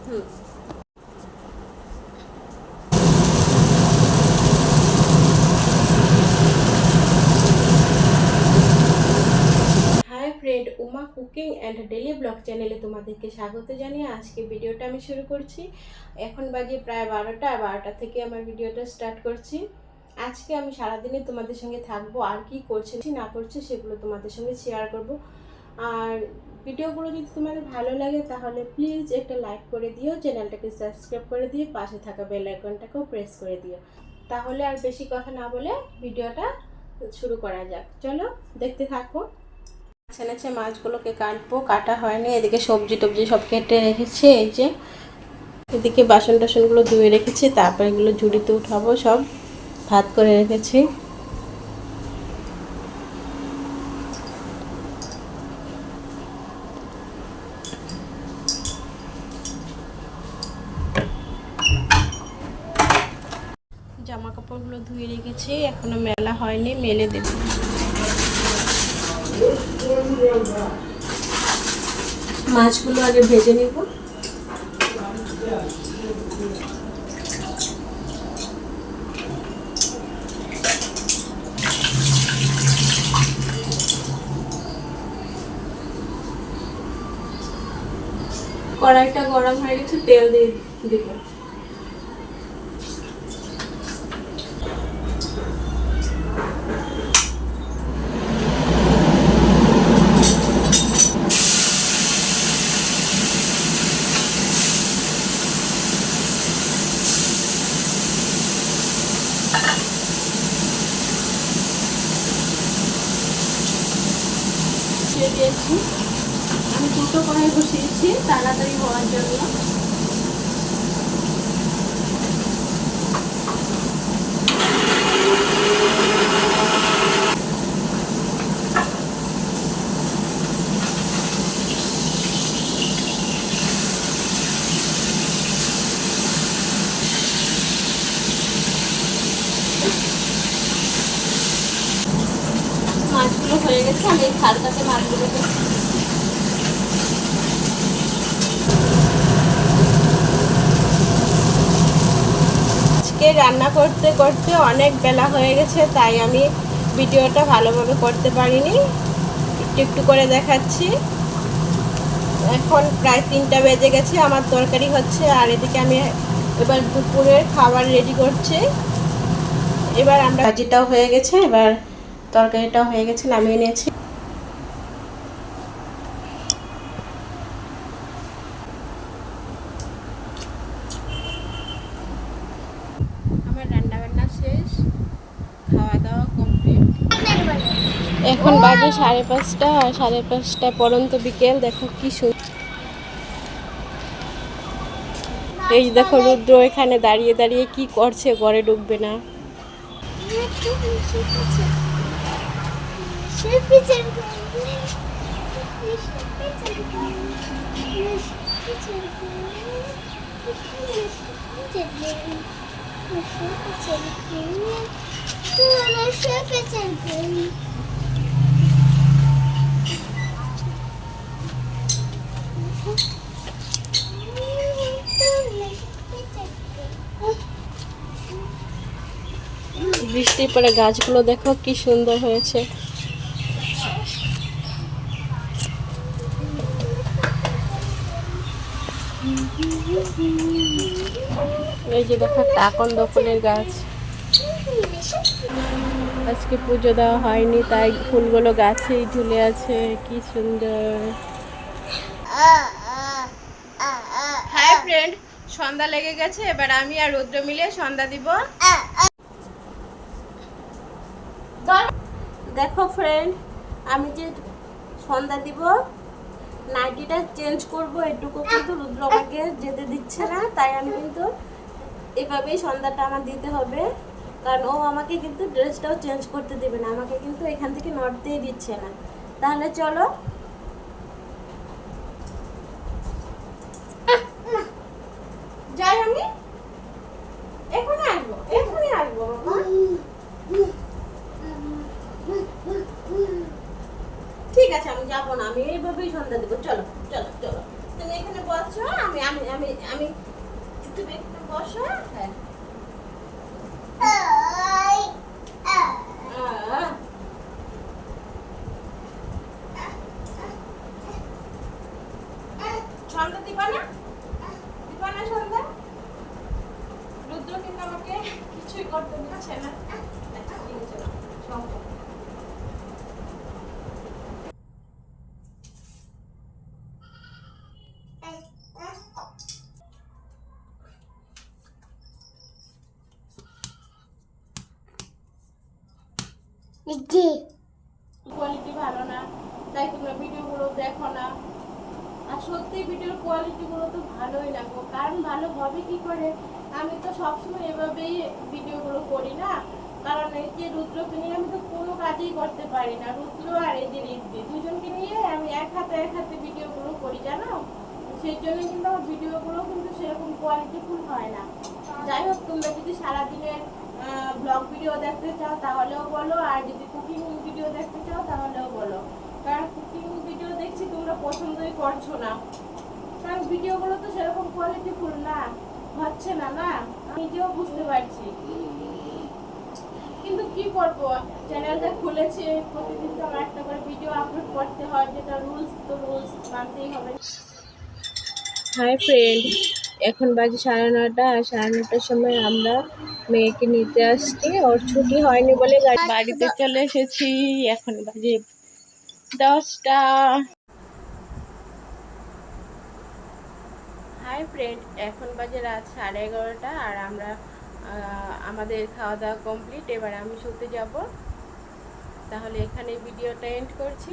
Hmm. Hi friend, Uma cooking and daily blog চ্যানেলে তোমাদেরকে স্বাগত জানিয়ে আজকে ভিডিওটা আমি শুরু করছি। এখন বাজে প্রায় 12টা, আর 12টা থেকে আমার ভিডিওটা স্টার্ট করছি। আজকে আমি সারাদিনে তোমাদের সঙ্গে থাকবো, আর কি করছি না করছি সেগুলো তোমাদের সঙ্গে শেয়ার করব। আর ভিডিওগুলো যদি তোমাদের ভালো লাগে তাহলে প্লিজ একটা লাইক করে দিও, চ্যানেলটাকে সাবস্ক্রাইব করে দিয়ে পাশে থাকা বেল আইকনটাকেও প্রেস করে দিও। তাহলে আর বেশি কথা না বলে ভিডিওটা শুরু করা যাক। চলো দেখতে থাকো। নেছে মাছগুলোকে কাটবো, কাটা হয়নি। এদিকে সবজি টবজি সব কেটে রেখেছি, এই যে এদিকে বাসন টাসনগুলো ধুয়ে রেখেছি, তারপর এগুলো ঝুড়িতে উঠাবো, সব ভাত করে রেখেছি। জামা কাপড়গুলো ধুয়ে রেখেছি, এখনো মেলা হয়নি, মেলে দেবো। মাছগুলো আগে ভেজে নেব। কড়াইটা গরম হয়ে গেছে, তেল দিয়ে দিব। দিয়েছি, আমি দুটো কড়াই বসিয়েছি তাড়াতাড়ি হওয়ার জন্য। মাছগুলো হয়ে গেছে, আমি এই থালটাতে মাছগুলোকে আজকে রান্না করতে করতে অনেক বেলা হয়ে গেছে, তাই আমি ভিডিওটা ভালোভাবে করতে পারিনি, একটু একটু করে দেখাচ্ছি। এখন প্রায় 3টা বেজে গেছে, আমার তরকারি হচ্ছে, আর এদিকে আমি এবার দুপুরের খাবার রেডি করছি। এবার আমরা ভাজিটাও হয়ে গেছে, এবার তরকারিটাও হয়ে গেছে, নামিয়ে নিয়েছি। আমার রান্না বান্না শেষ, খাওয়া দাওয়া কমপ্লিট। এখন বাজে 5:30, 5:30 পর্যন্ত বিকেল। দেখো কি সুন্দর, এই দেখো রুদ্র এখানে দাঁড়িয়ে দাঁড়িয়ে কি করছে, ঘরে ঢুকবে না। বৃষ্টির পরে গাছগুলো দেখো কি সুন্দর হয়েছে। এই যে দেখো আকন্দ ফুলের গাছ। আজকে পুজো দেওয়া হয়নি, তাই ফুলগুলো গাছেই ঝুলে আছে, কি সুন্দর। হাই ফ্রেন্ড, সন্ধ্যা লেগে গেছে, এবার আমি আর রুদ্র মিলে সন্ধ্যা দিব। দেখো ফ্রেন্ড, আমি যে সন্ধ্যা দিব, নাইটিটা চেঞ্জ করব, এটুকু কিন্তু রুদ্র আমাকে যেতে দিচ্ছে না, তাই আমি কিন্তু এভাবেই সন্ধ্যাটা আমার দিতে হবে, কারণ ও আমাকে কিন্তু ড্রেসটাও চেঞ্জ করতে দেবে না, আমাকে কিন্তু এখান থেকে নড়তেই দিচ্ছে না। তাহলে চলো যাই, আমি এখনই আসবো, এখনই আসবো বাবা। ঠিক আছে, আমি যাবো না, আমি এইভাবেই সন্ধ্যা দেবো। চলো চলো চলো, তুমি এখানে বসছো, আমি আমি আমি আমি আমি তুমি একটু বসো। হ্যাঁ সন্ধ্যা দিবা না, দিবা না সন্ধ্যা? রুদ্র কিন্তু আমাকে কিছুই করতে দিচ্ছে না। কোয়ালিটি ভালো না, তাই তোমরা ভিডিওগুলো দেখো না। আর সত্যি ভিডিওর কোয়ালিটিগুলো তো ভালোই না গো, কারণ ভালো হবে কি করে? আমি তো সবসময় এভাবেই ভিডিওগুলো করি না, কারণ এই যে রুদ্রকে নিয়ে আমি তো কোনো কাজই করতে পারি না। রুদ্র আর এই যে রিদ্ধি দুজনকে নিয়ে আমি এক হাতে ভিডিওগুলো করি, জানো? সেই জন্য কিন্তু আমার ভিডিওগুলো কিন্তু সেরকম কোয়ালিটিফুল হয় না। যাই হোক, তোমরা যদি সারাদিনের ব্লগ ভিডিও দেখতে চাও তাহলেও বলো, আর যদি কুকিং ভিডিও দেখতে চাও তাহলেও বলো। কারণ কুকিং ভিডিও দেখছি তোমরা পছন্দই করছো না, কারণ ভিডিওগুলো তো সেরকম কোয়ালিটিফুল না, হচ্ছে না। না, আমি নিজেও বুঝতে পারছি, কিন্তু কি করব, চ্যানেলটা খুলেছে, প্রতিদিন তো আমার একটা করে ভিডিও আপলোড করতে হয়, যেটা রুলস, তো রুলস মানতেই হবে। হাই ফ্রেন্ড, এখন বাজে 9:30, আর 9:30টার সময় আমরা মেয়েকে নিতে আসছি। ওর ছুটি হয়নি বলে বাড়িতে চলে এসেছি। এখন বাজে 10টা। হাই ফ্রেন্ড, এখন বাজে রাত 11:30, আর আমরা আমাদের খাওয়া দাওয়া কমপ্লিট। এবার আমি শুতে যাব। তাহলে এখানে ভিডিওটা এন্ড করছি।